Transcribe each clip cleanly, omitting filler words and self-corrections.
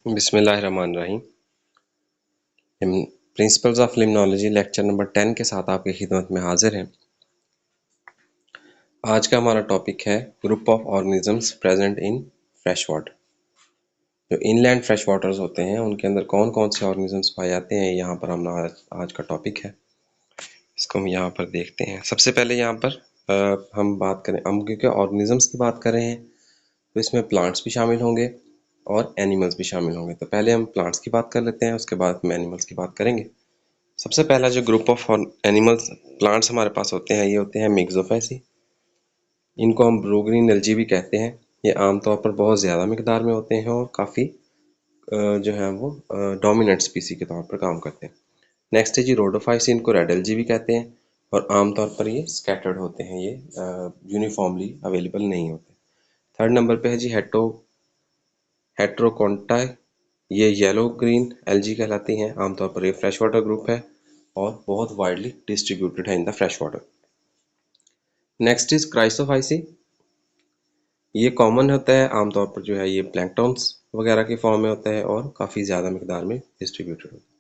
बिस्मिल्लाहिर्रहमानिर्रहीम। Principles of limnology lecture number 10 के साथ आपकी खिदमत में हाजिर हैं। आज का हमारा टॉपिक है group of organisms present in fresh water. जो इनलैंड फ्रेश वाटर्स होते हैं उनके अंदर कौन कौन से ऑर्गेनिजम्स पाए जाते हैं, यहाँ पर हम आज का टॉपिक है। इसको हम यहाँ पर देखते हैं। सबसे पहले यहाँ पर हम बात करें, हम क्योंकि ऑर्गेनिजम्स की बात कर रहे हैं तो इसमें प्लांट्स भी शामिल होंगे और एनिमल्स भी शामिल होंगे। तो पहले हम प्लांट्स की बात कर लेते हैं, उसके बाद हम एनिमल्स की बात करेंगे। सबसे पहला जो ग्रुप ऑफ एनिमल्स प्लांट्स हमारे पास होते हैं, ये होते हैं मिक्सोफेसी। इनको हम ब्लू ग्रीन एल्गी भी कहते हैं। ये आमतौर पर बहुत ज़्यादा मिकदार में होते हैं और काफ़ी जो है वो डोमिनेंट स्पीसी के तौर पर काम करते हैं। नेक्स्ट है जी रोडोफाइसी, इनको रेड एल्गी भी कहते हैं और आमतौर पर ये स्कैटर्ड होते हैं, ये यूनिफॉर्मली अवेलेबल नहीं होते। थर्ड नंबर पे है जी हेट्रोकोन्टा, ये येलो ग्रीन एल्गी कहलाती हैं। आमतौर पर ये फ्रेश वाटर ग्रुप है और बहुत वाइडली डिस्ट्रीब्यूटेड है in the fresh water. Next is chrysophyceae, ये कॉमन होता है, आमतौर पर जो है ये प्लैंक्टन्स वगैरह के फॉर्म में होता है और काफ़ी ज़्यादा मिकदार में डिस्ट्रीब्यूटेड होता है।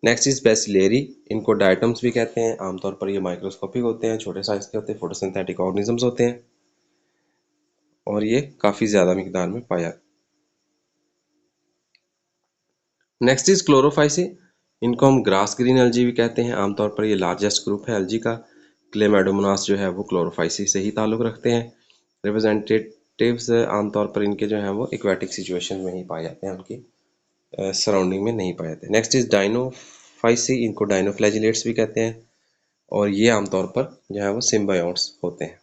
नेक्स्ट इज बेसिलेरी, इनको डायटम्स भी कहते हैं। आमतौर पर ये माइक्रोस्कोपिक होते हैं, छोटे साइज के होते हैं, फोटोसिंथेटिक ऑर्गेनिजम्स होते हैं और ये काफ़ी ज़्यादा मिकदार में पाया जाता है। नेक्स्ट इज क्लोरोफाइसी, इनको हम ग्रास ग्रीन एल्गी भी कहते हैं। आमतौर पर ये लार्जेस्ट ग्रुप है एल्गी का। क्लेमेडोमोनास जो है वो क्लोरोफाइसी से ही ताल्लुक़ रखते हैं। रिप्रेजेंटेटिव्स आमतौर पर इनके जो हैं वो एक्वेटिक सिचुएशन में ही पाए जाते हैं, उनकी सराउंडिंग में नहीं पाए जाते। नेक्स्ट इज डाइनोफाइसी, इनको डाइनोफ्लैजिलेट्स भी कहते हैं और ये आमतौर पर जो है वो सिम्बायोट्स होते हैं।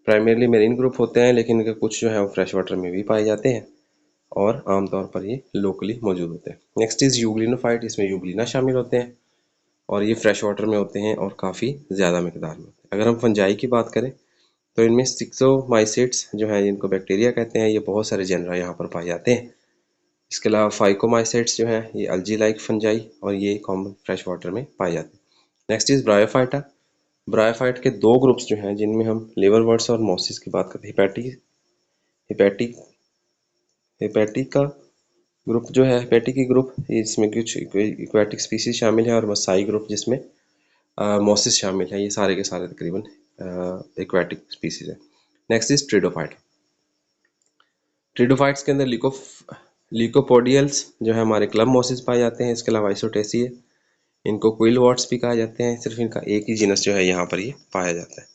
प्राइमरीली मेरीन ग्रुप होते हैं, लेकिन इनके कुछ जो है वो फ्रेश वाटर में भी पाए जाते हैं और आमतौर पर ये लोकली मौजूद होते हैं। नेक्स्ट इज यूग्लिनोफाइट, इसमें यूग्लिना शामिल होते हैं और ये फ्रेश वाटर में होते हैं और काफ़ी ज़्यादा मिकदार में होते हैं। अगर हम फंजाई की बात करें तो इनमें सिक्सोमाइसिट्स जो है, जिनको बैक्टीरिया कहते हैं, ये बहुत सारे जेनरा यहाँ पर पाए जाते हैं। इसके अलावा फाइकोमाइसिट्स जो है ये अल्जी लाइक फंजाई और ये कॉमन फ्रेश वाटर में पाए जाते हैं। नेक्स्ट इज ब्रायोफाइटा, ब्रायोफाइट के दो ग्रुप्स जो हैं जिनमें हम लिवरवर्ट्स और मोसिस की बात करते हैं। हेपेटिका ग्रुप जो है, हेपेटिकी ग्रुप, इसमें कुछ एक्वेटिक स्पीसीज शामिल है और मसाई ग्रुप जिसमें मोसिस शामिल है। ये सारे के सारे तकरीबन एक्वेटिक स्पीसीज है। नेक्स्ट इज ट्रिडोफाइट, ट्रिडोफाइट्स के अंदर लिकोपोडियल्स जो है हमारे क्लब मोसिस पाए जाते हैं। इसके अलावा आइसोटेसी है, इनको क्विल वॉट्स भी कहा जाते हैं। सिर्फ इनका एक ही जीनस जो है यहाँ पर ये पाया जाता है।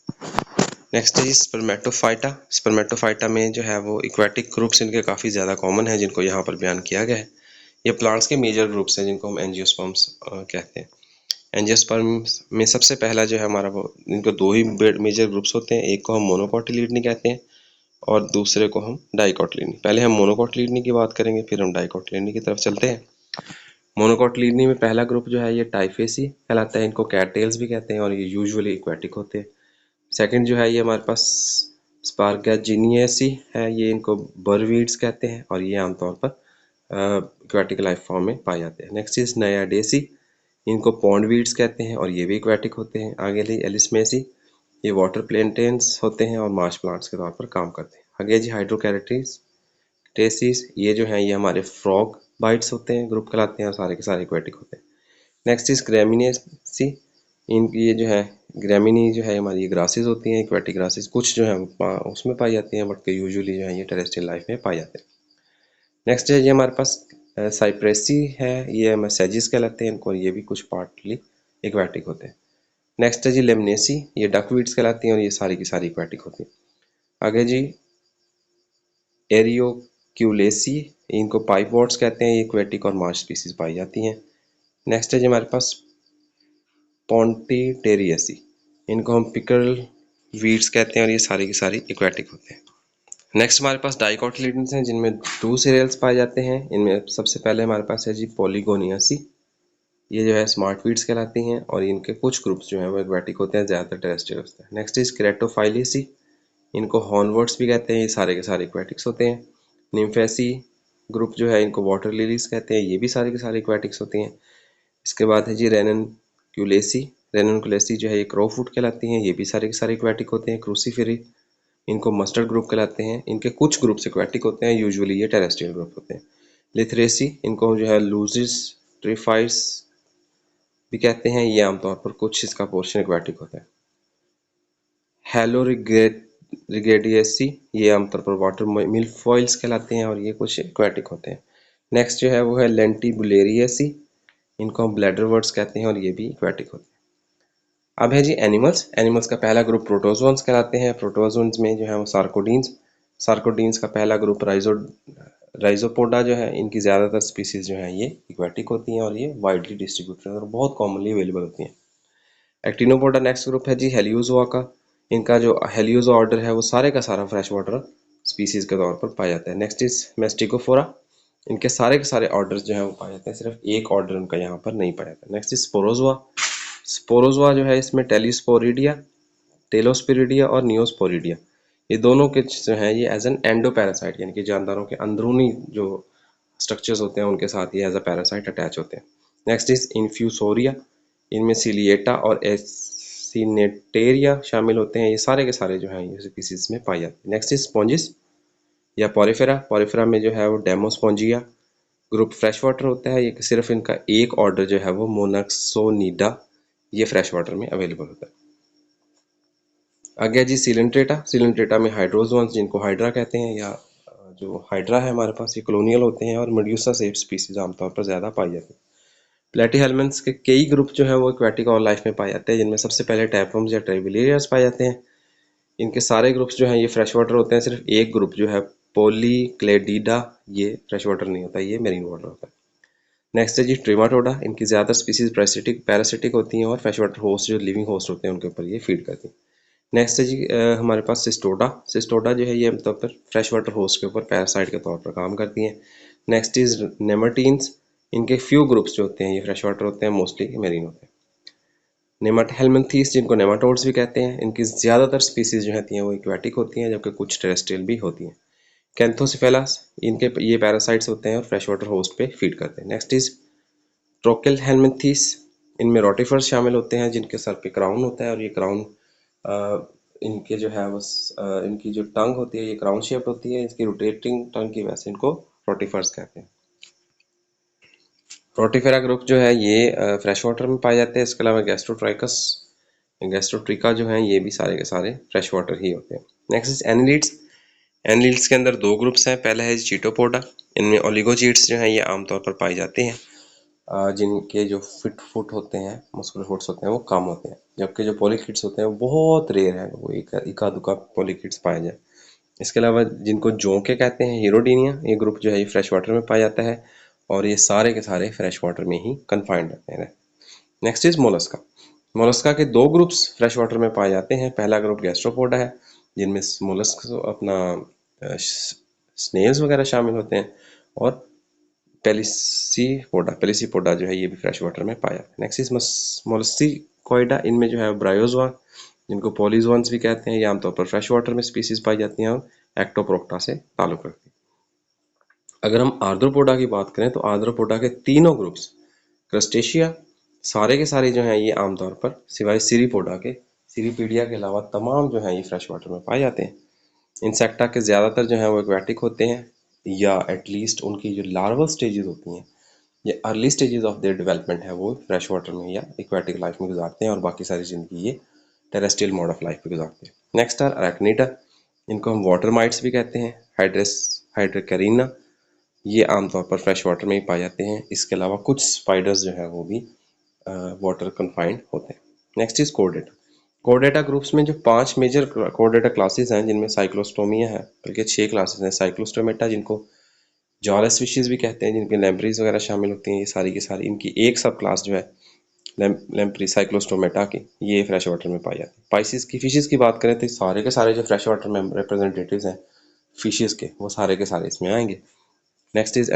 नेक्स्ट है स्पर्मेटोफाइटा, स्पर्मेटोफाइटा में जो है वो इक्वेटिक ग्रुप्स इनके काफ़ी ज़्यादा कॉमन है, जिनको यहाँ पर बयान किया गया है। ये प्लांट्स के मेजर ग्रुप्स हैं जिनको हम एंजियोस्पर्म्स कहते हैं। एंजियोस्पर्म्स में सबसे पहला जो है हमारा वो, इनको दो ही मेजर ग्रुप्स होते हैं, एक को हम मोनोकोटिलीडनी कहते हैं और दूसरे को हम डाइकोटिलीडनी। पहले हम मोनोकोटिलीडनी की बात करेंगे, फिर हम डाइकोटिलीडनी की तरफ चलते हैं। मोनोकोटिलीडनी में पहला ग्रुप जो है ये टाइफेसी कहलाता है, इनको कैटटेल्स भी कहते हैं और ये यूजुअली एक्वेटिक होते हैं। सेकंड जो है ये हमारे पास स्पार्गेजिनिएसी है, ये इनको बरवीड्स कहते हैं और ये आमतौर पर एक्वेटिक लाइफ फॉर्म में पाए जाते हैं। नेक्स्ट इज नयाडेसी, इनको पॉन्डवीड्स कहते हैं और ये भी एक्वेटिक होते हैं। आगे ली एलिसमेसी, ये वाटर प्लेंटेन्स होते हैं और मार्श प्लांट्स के तौर पर काम करते हैं। आगे जी हाइड्रोकैरेटिस, ये जो है ये हमारे फ्रॉग बाइट्स होते हैं, ग्रुप कहलाते हैं और सारे के सारे एक्वेटिक होते हैं। नेक्स्ट इज ग्रेमिनेसी, इनकी ये जो है ग्रेमिनी जो है हमारी ये ग्रासेस होती हैं, एक्वेटिक ग्रासेस, कुछ जो है उसमें पाई जाती हैं बट यूजुअली जो है ये टेरेस्ट्रियल लाइफ में पाए जाते हैं। नेक्स्ट है ये हमारे पास साइप्रेसी है, ये मैसेजिस कहलाते हैं इनको, ये भी कुछ पार्टली एक्वेटिक होते हैं। नेक्स्ट है जी लेमनेसी, ये डकवीड्स कहलाती हैं और ये सारी की सारी एक्वेटिक होती हैं। आगे जी एरियोक्यूलेसी, इनको पाइप वॉट्स कहते हैं, ये एक्वेटिक और मार्श स्पीसीज पाई जाती हैं। नेक्स्ट है जी हमारे पास पॉन्टिटेरियसी, इनको हम पिकल वीड्स कहते हैं और ये सारी की सारी एक्वेटिक होते हैं। नेक्स्ट हमारे पास डाइकोटिलीडन्स हैं जिनमें टू सीरियल्स पाए जाते हैं। इनमें सबसे पहले हमारे पास है जी पॉलीगोनियासी, ये जो है स्मार्ट वीड्स कहलाती हैं और इनके कुछ ग्रुप्स जो हैं वो एक्वेटिक होते हैं, ज़्यादातर टेरेस्ट्रियल होते हैं। नेक्स्ट इज क्रेटोफाइलिसी, इनको हॉर्नवर्ड्स भी कहते हैं, ये सारे के सारे एक्वेटिक्स होते हैं। निम्फेसी ग्रुप जो है इनको वाटर लिलीज कहते हैं, ये भी सारे के सारे एक्वेटिक्स होते हैं। इसके बाद है जी रेननक्यूलेसी, रेननक्यूलेसी जो है ये क्रोफूट कहलाती हैं, ये भी सारे के सारे एक्वेटिक होते हैं। क्रूसीफेरी, इनको मस्टर्ड ग्रुप कहलाते हैं, इनके कुछ ग्रुप्स एक्वेटिक होते हैं, यूजुअली ये टेरेस्ट्रियल ग्रुप होते हैं। लिथरेसी, इनको जो है लूजिस ट्रिफाइड्स भी कहते हैं, ये आमतौर पर कुछ इसका पोर्शन एक्वाटिक होता है। हेलोरिगेडियसी, ये आमतौर पर वाटर मिल्फॉइल्स कहलाते हैं और ये कुछ एक्वाटिक होते हैं। नेक्स्ट जो है वो है लेंटिबुलेरियसी, इनको हम ब्लैडर वर्ड्स कहते हैं और ये भी एक्वाटिक होते हैं। अब है जी एनिमल्स। एनिमल्स का पहला ग्रुप प्रोटोजोन्स कहलाते हैं। प्रोटोजोन्स में जो है वो सार्कोडीन्स का पहला ग्रुप राइजोपोडा जो है, इनकी ज़्यादातर स्पीसीज जो है ये एक्वाटिक होती हैं और ये वाइडली डिस्ट्रीब्यूटेड और बहुत कॉमनली अवेलेबल होती हैं। एक्टिनोपोडा नेक्स्ट ग्रुप है जी हेलियोजोआ का। इनका जो हेलियोजोआ ऑर्डर है वो सारे का सारा फ्रेश वाटर स्पीसीज के तौर पर पाया जाता है। नेक्स्ट इज मेस्टिकोफोरा, इनके सारे के सारे ऑर्डर्स जो है वो पाए जाते हैं, सिर्फ एक ऑर्डर उनका यहाँ पर नहीं पाया जाता। Next is Sporozoa. स्पोरोजोआ जो है इसमें टेलिस्पोरिडिया, टेलोस्पिरिडिया और नियोस्पोरिडिया, ये दोनों के जो हैं ये एज एन एंडो पैरासाइट, यानी कि जानदारों के अंदरूनी जो स्ट्रक्चर्स होते हैं उनके साथ ये एज अ पैरासाइट अटैच होते हैं। नेक्स्ट इज इन्फ्यूसोरिया, इनमें सिलिएटा और एसिनेटेरिया शामिल होते हैं। ये सारे के सारे जो हैं ये स्पीसीज में पाए जाते हैं। नेक्स्ट इज स्पॉन्जिस या पॉरिफेरा। पॉरिफेरा में जो है वो डेमोस्पॉन्जिया ग्रुप फ्रेश वाटर होता है। ये सिर्फ इनका एक ऑर्डर जो है वो मोनाक्सोनिडा, ये फ्रेश वाटर में अवेलेबल होता है। आगे जी सिलेंट्रेटा। सिलेंट्रेटा में हाइड्रोजोन्स, जिनको हाइड्रा कहते हैं, या जो हाइड्रा है हमारे पास, ये कॉलोनियल होते हैं और मेड्यूसा शेप स्पीसीज आमतौर पर ज़्यादा पाई जाती है। प्लेटीहेल्मिन्थ्स के कई ग्रुप जो हैं वो एक्वाटिक और लाइफ में पाए जाते हैं, जिनमें सबसे पहले टैपवर्म्स या ट्रेविलेरियस पाए जाते हैं। इनके सारे ग्रुप्स जो हैं ये फ्रेश वाटर होते हैं। सिर्फ एक ग्रुप जो है पोलीक्लेडिडा, ये फ्रेश वाटर नहीं होता, ये मेरीन वाटर होता है। नेक्स्ट है जी ट्रिमाटोडा। इनकी ज़्यादातर स्पीसीज पैरासिटिक होती हैं और फ्रेश वाटर होस्ट जो लिविंग होस्ट होते हैं उनके ऊपर ये फीड करती हैं। नेक्स्ट है जी हमारे पास सिस्टोडा। सिस्टोडा जो है ये आमतौर पर फ्रेश वाटर होस्ट के ऊपर पैरासाइट के तौर पर काम करती हैं। Next is nematines. इनके फ्यू ग्रुप्स जो होते हैं ये फ्रेश वाटर होते हैं, मोस्टली मेरीन होते हैं। नेमाटहेल्मिन्थीस, जिनको नेमाटोड्स भी कहते हैं, इनकी ज़्यादातर स्पीसीज जो होती हैं वो एक्वाटिक होती हैं, जबकि कुछ टेरेस्ट्रियल भी होती हैं। कैंथोसिफेलास, इनके ये पैरासाइट्स होते हैं और फ्रेश वाटर होस्ट पे फीड करते हैं। नेक्स्ट इज ट्रोकेलहेल्मिन्थीस, इनमें रोटिफर्स शामिल होते हैं, जिनके सर पे क्राउन होता है और ये क्राउन इनके जो है बस इनकी जो टंग होती है ये क्राउन शेप्ड होती है। इसकी रोटेटिंग टंग की वजह से इनको रोटिफर्स कहते हैं। रोटिफेरा ग्रुप जो है ये फ्रेश वाटर में पाए जाते हैं। इसके अलावा गैस्ट्रोट्रिका जो है ये भी सारे के सारे फ्रेश वाटर ही होते हैं। Next is annelids. एनिलिड्स के अंदर दो ग्रुप्स हैं। पहला है चीटोपोडा, इनमें ओलिगोचीट्स जो हैं ये आमतौर पर पाए जाते हैं, जिनके जो फुट होते हैं, मस्कुलर फुट्स होते हैं वो कम होते हैं, जबकि जो पॉलीकिड्स होते हैं वो बहुत रेयर है, वो इका दुका पॉलीकिड्स पाए जाए। इसके अलावा जिनको जोंके कहते हैं, हीरोडीनिया, ये ग्रुप जो है ये फ्रेश वाटर में पाया जाता है और ये सारे के सारे फ्रेश वाटर में ही कन्फाइंड रहते हैं। Next is Mollusca. मोलस्का के दो ग्रुप्स फ्रेश वाटर में पाए जाते हैं। पहला ग्रुप गैस्ट्रोपोडा है, जिनमें मोलस्क अपना स्नेल्स वगैरह शामिल होते हैं, और पेलिसीपोडा जो है ये भी फ्रेश वाटर में पाया जाता है। नेक्स्ट इज मोलस्किकोइडा, इनमें जो है ब्रायोजोआ, जिनको पॉलीजोन्स भी कहते हैं, ये आमतौर पर फ्रेश वाटर में स्पीसीज पाई जाती हैं और एक्टोप्रोक्टा से ताल्लुक रखती हैं। अगर हम आर्थ्रोपोडा की बात करें तो आर्थ्रोपोडा के तीनों ग्रुप्स क्रस्टेशिया, सारे के सारे जो हैं ये आमतौर पर सिवाय सीरीपीडिया के अलावा तमाम जो हैं ये फ्रेश वाटर में पाए जाते हैं। इंसेक्टा के ज़्यादातर जो हैं वो एक्वाटिक होते हैं, या एटलीस्ट उनकी जो लार्वल स्टेजेस होती हैं या early stages of their development है वो फ्रेश वाटर में या एक्वाटिक लाइफ में गुजारते हैं, और बाकी सारी ज़िंदगी ये टेरेस्ट्रियल मोड ऑफ लाइफ में गुजारते हैं। नेक्स्ट आर अरेक्निडा, इनको हम वाटर माइट्स भी कहते हैं। हाइड्रोकैरिना, ये आमतौर पर फ्रेश वाटर में ही पाए जाते हैं। इसके अलावा कुछ स्पाइडर्स जो है वो भी वाटर कन्फाइंड होते हैं। Next is Chordata. Chordata groups में जो 5 मेजर कोर्डेटा क्लासेस हैं, जिनमें साइक्लोस्टोमिया है, बल्कि 6 क्लासेस हैं। साइक्लोस्टोमेटा, जिनको जॉरस फिशेस भी कहते हैं, जिनके लैम्प्रीज वगैरह शामिल होती हैं, ये सारी की सारी इनकी एक सब क्लास जो है लैम्प्री साइक्लोस्टोमेटा की, ये फ्रेश वाटर में पाई जाती है। पाइसिस की फिशेस की बात करें तो सारे के सारे जो फ्रेश वाटर में रिप्रेजेंटेटिव्स हैं फिशेस के, वो सारे के सारे इसमें आएंगे। नेक्स्ट इज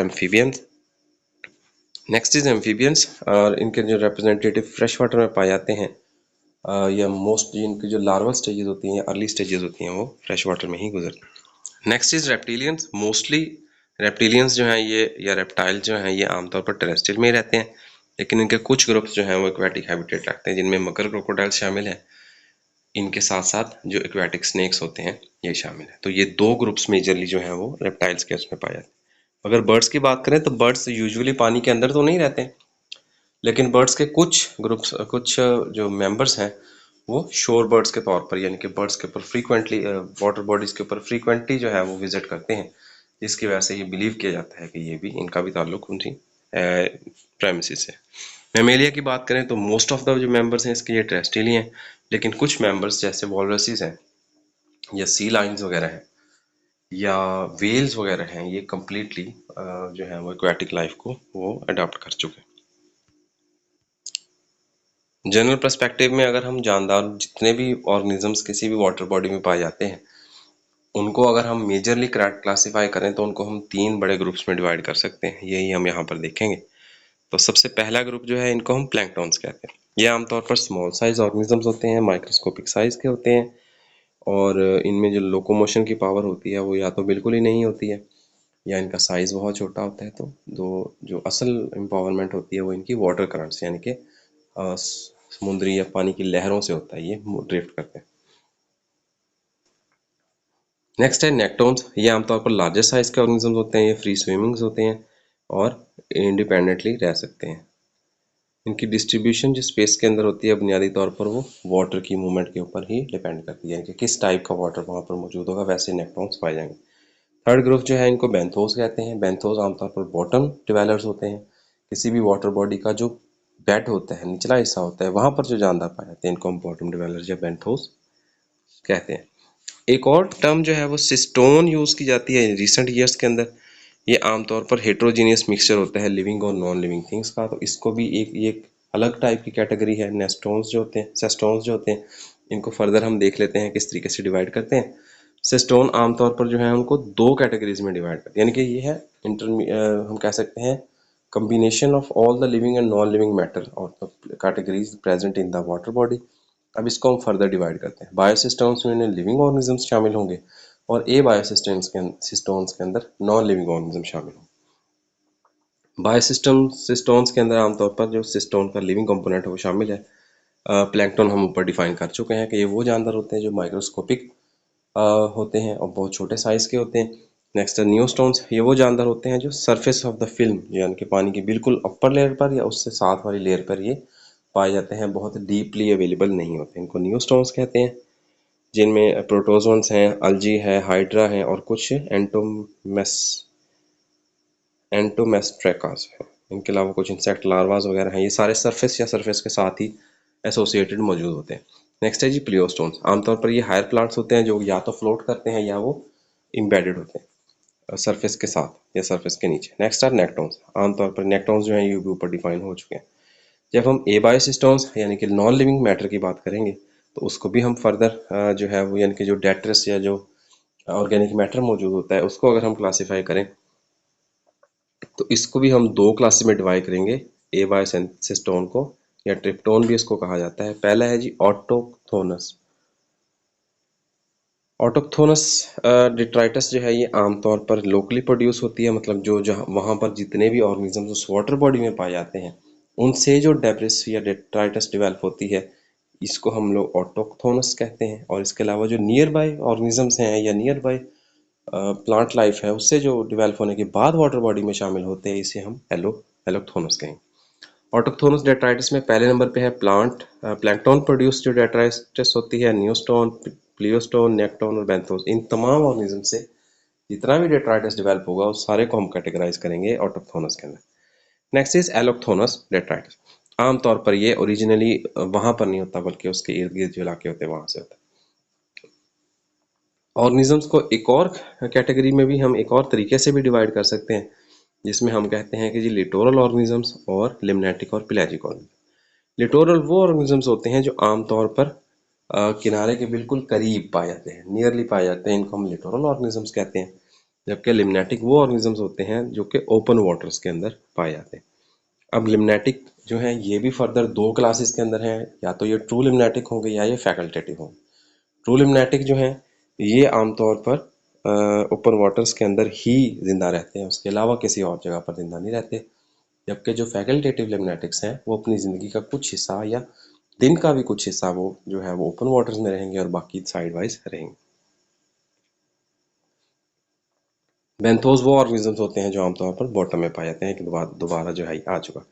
एम्फीबियंस, और इनके जो रिप्रेजेंटेटिव फ्रेश वाटर में पाए जाते हैं, या मोस्ट इनकी जो लार्वल स्टेजेस होती हैं, अर्ली स्टेजेस होती हैं, वो फ्रेश वाटर में ही गुजरती हैं। Next is reptilians. Mostly reptilians जो हैं ये, या रेप्टाइल जो हैं ये आमतौर पर टेरेस्ट्रियल में ही रहते हैं, लेकिन इनके कुछ ग्रुप्स जो हैं वो एक्वाटिक हैबिटेट रखते हैं, जिनमें मगर क्रोकोडाइल शामिल है। इनके साथ साथ जो एक्वाटिक स्नेक्स होते हैं ये शामिल है। तो ये दो ग्रुप्स मेजरली जो हैं वो रेप्टाइल्स के उसमें पाए जाते हैं। अगर बर्ड्स की बात करें तो बर्ड्स यूजुअली पानी के अंदर तो नहीं रहते, लेकिन बर्ड्स के कुछ ग्रुप्स, कुछ जो मेंबर्स हैं वो शोर बर्ड्स के तौर पर, यानी कि बर्ड्स के ऊपर फ्रीक्वेंटली, वाटर बॉडीज के ऊपर फ्रीक्वेंटली जो है वो विजिट करते हैं, जिसकी वजह से ये बिलीव किया जाता है कि ये भी, इनका भी ताल्लुक उनकी प्राइमेसी से। मेमेलिया की बात करें तो मोस्ट ऑफ द जो मेंबर्स हैं इसके ये टेरेस्ट्रियल हैं, लेकिन कुछ मेंबर्स जैसे वॉलरसेस हैं या सी लाइन्स वगैरह हैं या वेल्स वगैरह हैं, ये कम्प्लीटली जो है वो एक्वेटिक लाइफ को वो अडॉप्ट कर चुके हैं। जनरल पर्सपेक्टिव में अगर हम जानदार जितने भी ऑर्गेनिजम्स किसी भी वाटर बॉडी में पाए जाते हैं, उनको अगर हम मेजरली क्लासीफाई करें तो उनको हम 3 बड़े ग्रुप्स में डिवाइड कर सकते हैं, यही हम यहाँ पर देखेंगे। तो सबसे पहला ग्रुप जो है इनको हम प्लैंकटॉन्स कहते हैं। ये आमतौर पर स्मॉल साइज ऑर्गेनिजम्स होते हैं, माइक्रोस्कोपिक साइज के होते हैं, और इनमें जो लोकोमोशन की पावर होती है वो या तो बिल्कुल ही नहीं होती है, या इनका साइज बहुत छोटा होता है। तो दो जो असल एम्पावरमेंट होती है वो इनकी वाटर करंट्स, यानी कि समुद्री या पानी की लहरों से होता है, ये ड्रिफ्ट करते हैं। नेक्स्ट है नेक्टोन्स। ये आमतौर पर लार्जेस्ट साइज के ऑर्गेनिजम्स होते हैं, ये फ्री स्विमिंग्स होते हैं और इंडिपेंडेंटली रह सकते हैं। इनकी डिस्ट्रीब्यूशन जो स्पेस के अंदर होती है बुनियादी तौर पर वो वाटर की मूवमेंट के ऊपर ही डिपेंड करती है, यानी कि किस टाइप का वाटर वहाँ पर मौजूद होगा वैसे नेक्टोन्स पाए जाएंगे। थर्ड ग्रुप जो है इनको बेंथोस कहते हैं। बेंथोस आमतौर पर बॉटम डिवेलर्स होते हैं। किसी भी वाटर बॉडी का जो बेड होता है, निचला हिस्सा होता है, वहाँ पर जो जानदार पाए जाते हैं इनको हम बॉटम डिवेलर्स या बेंथोस कहते हैं। एक और टर्म जो है वो सिस्टोन यूज़ की जाती है रिसेंट ईयर्स के अंदर। ये आमतौर पर हेट्रोजीनियस मिक्सचर होता है लिविंग और नॉन लिविंग थिंग्स का, तो इसको भी एक अलग टाइप की कैटेगरी है। नेस्टोन्स जो होते हैं, सेस्टोन्स जो होते हैं, इनको फर्दर हम देख लेते हैं किस तरीके से डिवाइड करते हैं। सेस्टोन आमतौर पर जो है उनको 2 कैटेगरीज में डिवाइड करते हैं, यानी कि ये है हम कह सकते हैं combination of all the living and non living matter और the categories present in the water body. अब इसको हम फर्दर डिवाइड करते हैं। बायोसिस्टम्स में लिविंग ऑर्गेनिजम्स शामिल होंगे और ए बायोसिस्टम्स के अंदर नॉन लिविंग ऑर्गेनिज्म शामिल होंगे। बायोसिस्टम्स के अंदर आमतौर पर जो सिस्टोन का लिविंग कंपोनेंट है वो शामिल है। प्लैंकटन हम ऊपर डिफाइन कर चुके हैं कि ये वो जानवर होते हैं जो माइक्रोस्कोपिक होते हैं और बहुत छोटे साइज के होते हैं। नेक्स्ट है न्यूस्टोन्स। ये वो जानवर होते हैं जो सरफेस ऑफ द फिल्म, यानी कि पानी की बिल्कुल अपर लेयर पर या उससे साथ वाली लेयर पर ये पाए जाते हैं, बहुत डीपली अवेलेबल नहीं होते, इनको न्यूस्टोन्स कहते हैं। जिनमें प्रोटोजोन्स हैं, अल्जी है, हाइड्रा है और कुछ एंटोमेस्ट्रेकास है। इनके अलावा कुछ इंसेक्ट लार्वास वगैरह हैं, ये सारे सरफेस या सरफेस के साथ ही एसोसिएटेड मौजूद होते हैं। नेक्स्ट है जी प्लियोस्टोन्स। आमतौर पर ये हायर प्लांट्स होते हैं जो या तो फ्लोट करते हैं या वो इम्बेडेड होते हैं सरफेस के साथ या सरफेस के नीचे। Next are nektons. आमतौर पर नेक्टोन्स जो हैं ये भी ऊपर डिफाइन हो चुके हैं। जब हम एबायोसिस्टोन्स यानी कि नॉन लिविंग मैटर की बात करेंगे तो उसको भी हम फर्दर जो है वो, यानी कि जो डेट्रस या जो ऑर्गेनिक मैटर मौजूद होता है उसको अगर हम क्लासीफाई करें तो इसको भी हम 2 क्लासेस में डिवाइड करेंगे। एबायोसिस्टोन को, या ट्रिप्टोन भी इसको कहा जाता है। पहला है जी ऑटोक्थोनस। ऑटोक्थोनस डिट्राइटस जो है ये आमतौर पर लोकली प्रोड्यूस होती है, मतलब जो जहाँ वहाँ पर जितने भी ऑर्गेनिजम्स उस वाटर बॉडी में पाए जाते हैं उनसे जो डेब्रिस या डिट्राइटस डेवलप होती है, इसको हम लोग ऑटोक्थोनस कहते हैं। और इसके अलावा जो नियर बाय ऑर्गेनिजम्स हैं या नियर बाय प्लांट लाइफ है उससे जो डेवलप होने के बाद वाटर बॉडी में शामिल होते हैं, इसे हम एलोक्थोनस कहेंगे। ऑटोक्थोनस डेट्राइटिस में पहले नंबर पे है प्लैंकटन प्रोड्यूस जो डेट्राइटिस होती है, न्यूस्टोन, प्लियोस्टोन, नेक्टोन और बेंथोस। इन तमाम ऑर्गेनिज्म से जितना भी डेट्राइटिस डेवलप होगा उस सारे को हम कैटेगराइज करेंगे ऑटोक्थोनस के अंदर। Next is allochthonous detritus. आमतौर पर ये ओरिजिनली वहां पर नहीं होता बल्कि उसके इर्द गिर्द जो इलाके होते हैं वहां से होता है। ऑर्गेनिजम्स को एक और कैटेगरी में भी हम एक और तरीके से भी डिवाइड कर सकते हैं, जिसमें हम कहते हैं कि जी लिटोरल ऑर्गेनिजम्स और लिम्नेटिक और पेलाजिक ऑर्गेनिज्म। लिटोरल वो ऑर्गेनिजम्स होते हैं जो आमतौर पर किनारे के बिल्कुल करीब पाए जाते हैं, नियरली पाए जाते हैं, इनको हम लिटोरल ऑर्गेनिजम्स कहते हैं। जबकि लिम्नेटिक वो ऑर्गेनिजम्स होते हैं जो कि ओपन वाटर्स के अंदर पाए जाते हैं। अब लिम्नेटिक जो है ये भी फर्दर 2 क्लासेस के अंदर हैं, या तो ये ट्रू लिम्नेटिक होंगे या ये फैकल्टेटिव होंगे। ट्रू लिम्नेटिक जो हैं ये आमतौर पर ओपन वाटर्स के अंदर ही जिंदा रहते हैं, उसके अलावा किसी और जगह पर जिंदा नहीं रहते। जबकि जो फैकल्टेटिव लिम्नेटिक्स हैं वो अपनी ज़िंदगी का कुछ हिस्सा या दिन का भी कुछ हिस्सा वो जो है वो ओपन वाटर्स में रहेंगे और बाकी साइड वाइज रहेंगे। बेंथोस वो ऑर्गेनिजम्स होते हैं जो आमतौर पर बॉटम में पाए जाते हैं, कि दोबारा जो है आ चुका।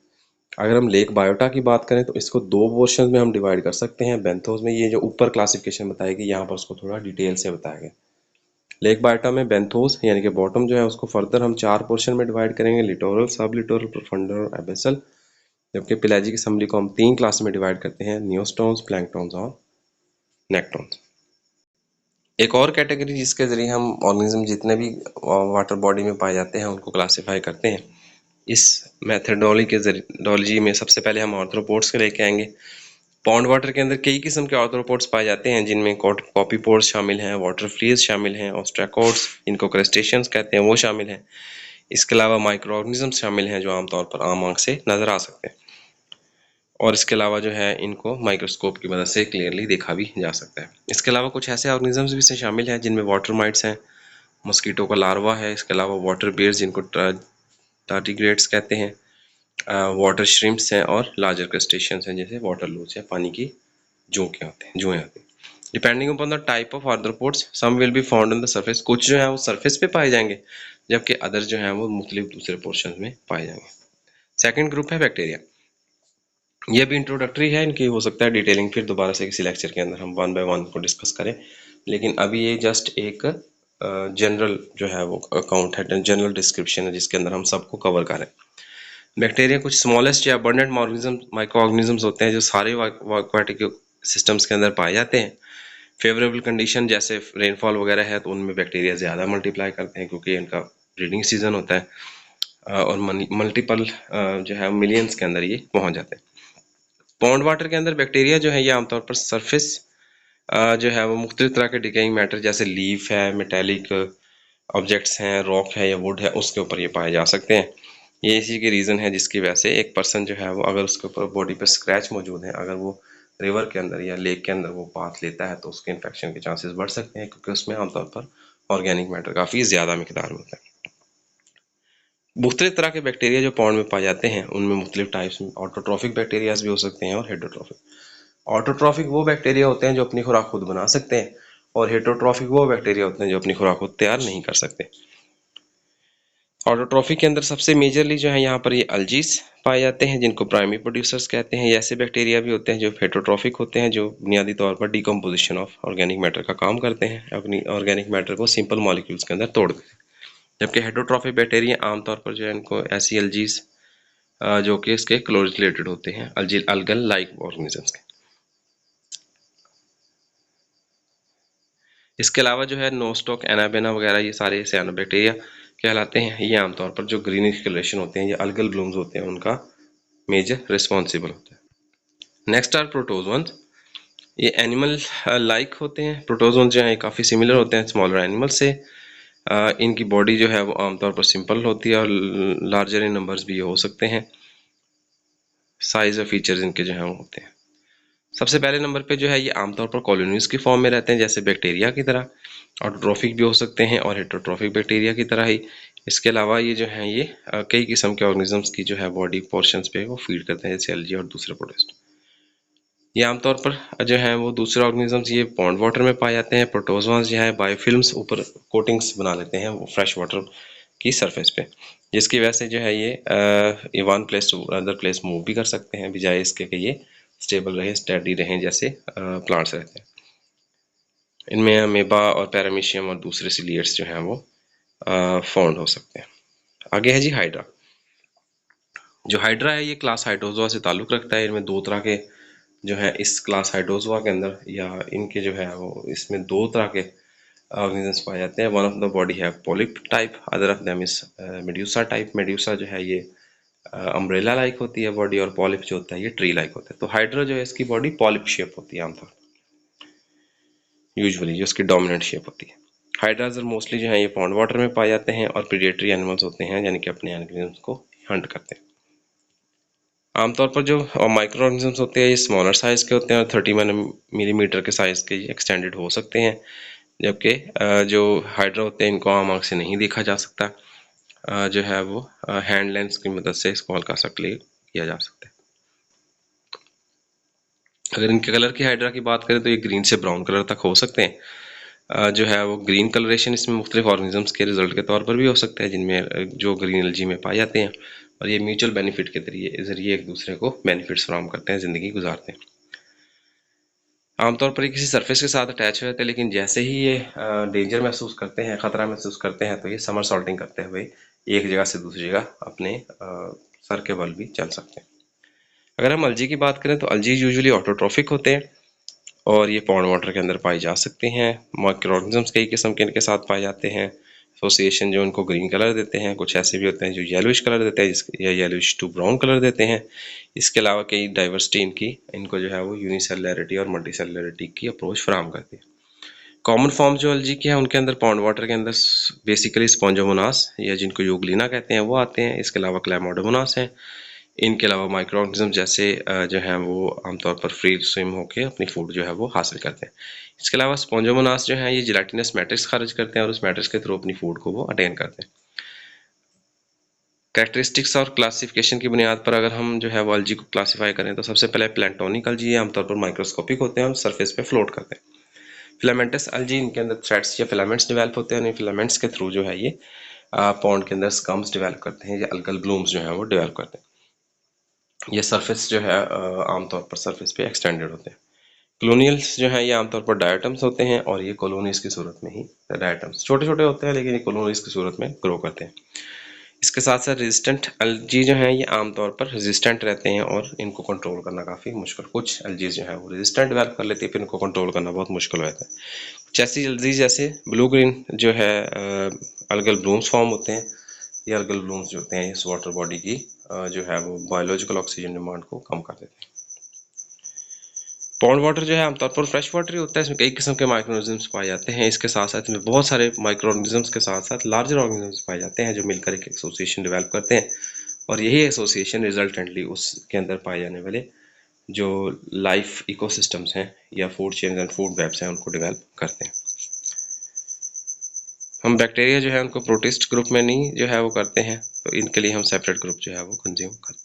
अगर हम लेक बायोटा की बात करें तो इसको दो पोर्शन में हम डिवाइड कर सकते हैं। बेंथोस में ये जो ऊपर क्लासिफिकेशन बताएगी, यहाँ पर उसको थोड़ा डिटेल से बताया गया। लेक बायोटा में बेंथोस यानी कि बॉटम जो है उसको फर्दर हम 4 पोर्शन में डिवाइड करेंगे, लिटोरल, सब लिटोरल, प्रोफंडर और एबेसल। जबकि पेलाजिक असम्बली को हम 3 क्लास में डिवाइड करते हैं, नियोस्टोन्स, प्लैंकटोन्स और नेक्टोन्स। एक और कैटेगरी जिसके जरिए हम ऑर्गेनिज्म जितने भी वाटर बॉडी में पाए जाते हैं उनको क्लासीफाई करते हैं, इस मेथडोलॉजी में सबसे पहले हम आर्थ्रोपोड्स के लेके आएंगे। पॉन्ड वाटर के अंदर कई किस्म के आर्थ्रोपोड्स पाए जाते हैं, जिनमें कॉपीपोड्स शामिल हैं, वाटर फ्लीज शामिल हैं, ऑस्ट्राकोड्स, इनको क्रस्टेशियंस कहते हैं, वो शामिल हैं। इसके अलावा माइक्रो ऑर्गेनिजम्स शामिल हैं जो आमतौर पर आम आंख से नजर आ सकते हैं, और इसके अलावा जो है इनको माइक्रोस्कोप की मदद से क्लियरली देखा भी जा सकता है। इसके अलावा कुछ ऐसे ऑर्गेनिजम्स भी इसमें शामिल हैं जिनमें वाटर माइट्स हैं, मस्कीटो का लार्वा है, इसके अलावा वाटर बेयर्स जिनको टार्डिग्रेड्स कहते हैं, वाटर श्रिम्प्स हैं, और लार्जर क्रस्टेशियंस हैं जैसे वाटर लोच है, पानी की जुएं होते हैं। Depending upon the type of arthropods, some will be found on the surface, कुछ जो है वो सरफेस पे पाए जाएंगे, जबकि अदर जो है वो मुख्तलिफ दूसरे पोर्शन में पाए जाएंगे। सेकेंड ग्रुप है बैक्टीरिया। ये भी इंट्रोडक्टरी है, इनकी हो सकता है डिटेलिंग फिर दोबारा से किसी लेक्चर के अंदर हम 1 बाय 1 को डिस्कस करें, लेकिन अभी ये जस्ट एक जनरल जो है वो अकाउंट है, जनरल डिस्क्रिप्शन है जिसके अंदर हम सबको कवर करें। बैक्टीरिया कुछ स्मॉलेस्ट या अबंडेंट माइक्रो ऑर्गेनिजम्स होते हैं जो सारे एक्वाटिक सिस्टम्स के अंदर पाए जाते हैं। फेवरेबल कंडीशन जैसे रेनफॉल वगैरह है तो उनमें बैक्टीरिया ज़्यादा मल्टीप्लाई करते हैं क्योंकि इनका ब्रीडिंग सीजन होता है, और मल्टीपल जो है मिलियंस के अंदर ये पहुंच जाते हैं। पॉन्ड वाटर के अंदर बैक्टीरिया जो है ये आमतौर पर सरफेस जो है वो मुख्तलिफ तरह के डिकेइंग मैटर जैसे लीफ है, मेटेलिक ऑब्जेक्ट्स हैं, रॉक है या वुड है, उसके ऊपर ये पाए जा सकते हैं। ये इसी की रीज़न है जिसकी वजह से एक पर्सन जो है वो अगर उसके ऊपर बॉडी पर स्क्रैच मौजूद है, अगर वो रिवर के अंदर या लेक के अंदर वो पाथ लेता है तो उसके इन्फेक्शन के चांसेस बढ़ सकते हैं, क्योंकि उसमें आमतौर पर ऑर्गेनिक मैटर काफ़ी ज़्यादा मिकदार में होता है। मुख्तलिफ तरह के बैक्टीरिया जो पॉन्ड में पाए जाते हैं उनमें मुख्तलिफ टाइप्स में ऑटोट्रॉफिक बैक्टीरियाज भी हो सकते हैं और हेटरोट्रॉफिक। ऑटोट्रॉफिक वो बैक्टीरिया होते हैं जो अपनी खुराक खुद बना सकते हैं, और हेटरोट्रॉफिक वो बैक्टीरिया होते हैं जो अपनी खुराक खुद तैयार नहीं कर सकते। ऑटोट्रॉफिक के अंदर सबसे मेजरली जो है यहाँ पर ये अल्जीज पाए जाते हैं जिनको प्राइमरी प्रोड्यूसर्स कहते हैं। ऐसे बैक्टीरिया भी होते हैं जो हेटरोट्रॉफिक होते हैं, जो बुनियादी तौर पर डिकम्पोजिशन ऑफ ऑर्गेनिक मैटर का काम करते हैं, अपनी ऑर्गेनिक मैटर को सिंपल मॉलिक्यूल्स के अंदर तोड़ देते हैं। जबकि हेटरोट्रॉफिक बैक्टीरिया आमतौर पर जो है इनको ऐसी अल्जीज जो कि इसके क्लोज रिलेटेड होते हैं, अल्गल लाइक ऑर्गेनिजम्स के। इसके अलावा जो है नोस्टॉक, एनाबेना वगैरह ये सारे साइनोबैक्टीरिया कहलाते हैं। ये आमतौर पर जो ग्रीनिश कलरेशन होते हैं, ये अल्गल ब्लूम्स होते हैं, उनका मेजर रिस्पॉन्सिबल होता है। Next are protozoans. ये एनिमल लाइक होते हैं। प्रोटोजोन्स जो है काफ़ी सिमिलर होते हैं स्मॉलर एनिमल से। इनकी बॉडी जो है वो आमतौर पर सिंपल होती है और लार्जर इन नंबर्स भी ये हो सकते हैं। साइज और फीचर्स इनके जो है वो होते हैं। सबसे पहले नंबर पे जो है ये आमतौर पर कॉलोनीज की फॉर्म में रहते हैं जैसे बैक्टीरिया की तरह। ऑटोट्रॉफिक भी हो सकते हैं और हेटरोट्रॉफिक बैक्टीरिया की तरह ही। इसके अलावा ये जो है ये कई किस्म के ऑर्गेनिजम्स की जो है बॉडी पोर्शंस पे वो फीड करते हैं जैसे एल्गी और दूसरे प्रोटिस्ट। ये आमतौर पर जो है वो दूसरे ऑर्गेनिजम्स ये पॉन्ड वाटर में पाए जाते हैं। प्रोटोजोआस जो है बायोफिल्म्स ऊपर कोटिंग्स बना लेते हैं वो फ्रेश वाटर की सरफेस पे, जिसकी वजह से जो है ये one place to other place move भी कर सकते हैं, बजाय इसके कि ये स्टेबल रहे, स्टेडी रहें जैसे प्लांट्स रहते हैं। इनमें अमीबा और पैरामीशियम और दूसरे सिलियर्स जो हैं वो फाउंड हो सकते हैं। आगे है जी हाइड्रा। जो हाइड्रा है ये क्लास हाइड्रोजोआ से ताल्लुक़ रखता है। इनमें दो तरह के जो है इस क्लास हाइड्रोजोआ के अंदर या इनके जो है वो इसमें दो तरह के ऑर्गेनिजम्स पाए जाते हैं। वन ऑफ द बॉडी है polyp type, other of them is medusa type. Medusa जो है ये अम्ब्रेला लाइक होती है बॉडी, और पॉलिप जो होता है ये ट्री लाइक होता है। तो हाइड्रा जो है इसकी बॉडी पॉलिप शेप होती है आमतौर यूजुअली, जो इसकी डोमिनेंट शेप होती है। हाइड्राजर मोस्टली जो है ये पॉन्ड वाटर में पाए जाते हैं और प्रीडेटरी एनिमल्स होते हैं, यानी कि अपने ऑर्गेनिजम्स को हंट करते हैं। आमतौर पर जो माइक्रो ऑर्गेनिजम्स होते हैं ये स्मॉलर साइज के होते हैं और 30 मिलीमीटर के साइज के एक्सटेंडेड हो सकते हैं, जबकि जो हाइड्रा होते हैं इनको आम आंख से नहीं देखा जा सकता। जो है वो हैंड लेंस की मदद से इसको हल्का सा क्लियर किया जा सकता है। अगर इनके कलर की हाइड्रा की बात करें तो ये ग्रीन से ब्राउन कलर तक हो सकते हैं। जो है वो ग्रीन कलरेशन इसमें मुख्तलिफ ऑर्गेनिजम्स के रिजल्ट के तौर पर भी हो सकता है, जिनमें जो ग्रीन एल्जी में पाए जाते हैं, और ये म्यूचुअल बेनिफिट के जरिए एक दूसरे को बेनिफिट्स फराहम करते हैं, ज़िंदगी गुजारते हैं। आमतौर पर ये किसी सरफेस के साथ अटैच हो जाते हैं, लेकिन जैसे ही ये डेंजर महसूस करते हैं, ख़तरा महसूस करते हैं, तो ये समर सॉल्टिंग करते हुए एक जगह से दूसरी जगह अपने सर के बल भी चल सकते हैं। अगर हम अलजी की बात करें तो अलजी यूजुअली ऑटोट्रॉफिक होते हैं और ये पॉन्ड वाटर के अंदर पाए जा सकते हैं। माइक्रो ऑर्गेनिजम्स कई किस्म के इनके साथ पाए जाते हैं। एसोसिएशन जो इनको ग्रीन कलर देते हैं, कुछ ऐसे भी होते हैं जो येलोइश कलर देते हैं, या येलोइश टू ब्राउन कलर देते हैं। इसके अलावा कई डाइवर्सिटी इनको जो है वो यूनिसेलुलरिटी और मल्टीसेलुलरिटी की अप्रोच फराहम करती है। कॉमन फॉर्म जो अलजी की है उनके अंदर पॉन्ड वाटर के अंदर बेसिकली स्पॉन्जोमोनास या जिनको यूग्लिना कहते हैं वो आते हैं। इसके अलावा क्लैमोडोमोनास हैं। इनके अलावा माइक्रो ऑर्गेनिज्म जैसे जो हैं वो आमतौर पर फ्री स्विम होकर अपनी फूड जो है वो हासिल करते हैं। इसके अलावा स्पॉन्जोमोनास जो है ये जिलेटिनस मैट्रिक्स खारिज करते हैं और उस मैट्रिक्स के थ्रू अपनी फूड को वो अटेन करते हैं। कैरेक्टरिस्टिक्स और क्लासिफिकेशन की बुनियाद पर अगर हम जो है वो अलजी को क्लासीफाई करें तो सबसे पहले प्लैंक्टोनिक अलजी आमतौर पर माइक्रोस्कोपिक होते हैं और सरफेस पे फ्लोट करते हैं। फिलामेंटस अलजी, इनके अंदर थ्रेड्स या फिलामेंट्स डेवलप होते हैं और इन फिलामेंट्स के थ्रू जो है ये पॉन्ड के अंदर स्कम्स डेवलप करते हैं या अल्गल ब्लूम्स जो है वो डेवलप करते हैं। ये सरफेस जो है आमतौर पर सरफेस पे एक्सटेंडेड होते हैं। कॉलोनियल्स जो है ये आमतौर पर डायटम्स होते हैं और ये कॉलोनीज की सूरत में ही, डायटम्स छोटे छोटे होते हैं लेकिन ये कॉलोनीज की सूरत में ग्रो करते हैं। इसके साथ साथ रेजिस्टेंट एल्जी जो है ये आमतौर पर रेजिस्टेंट रहते हैं और इनको कंट्रोल करना काफ़ी मुश्किल। कुछ एल्जीज जो है वो रेजिस्टेंट डेवलप कर लेती है, फिर इनको कंट्रोल करना बहुत मुश्किल हो जाता है। कुछ ऐसी एल्जीज जैसे ब्लू ग्रीन जो है अलगल ब्लूम्स फॉर्म होते हैं। ये अलगल ब्लूम्स जो होते हैं इस वाटर बॉडी की जो है वो बायोलॉजिकल ऑक्सीजन डिमांड को कम कर देते हैं। पॉन्ड वाटर जो है आमतौर पर फ्रेश वाटर ही होता है। इसमें कई किस्म के माइक्रो ऑर्गेनिजम्स पाए जाते हैं। इसके साथ साथ इसमें बहुत सारे माइक्रो ऑर्गेनिजम्स के साथ साथ लार्जर ऑर्गेनिजम्स पाए जाते हैं जो मिलकर एक एसोसिएशन डेवलप करते हैं, और यही एसोसिएशन रिजल्टेंटली उसके अंदर पाए जाने वाले जो लाइफ इकोसिस्टम्स हैं या food chains and food webs हैं उनको डेवलप करते हैं। हम बैक्टीरिया जो है उनको प्रोटिस्ट ग्रुप में नहीं जो है वो करते हैं, तो इनके लिए हम सेपरेट ग्रुप जो है वो कंज्यूम करते हैं।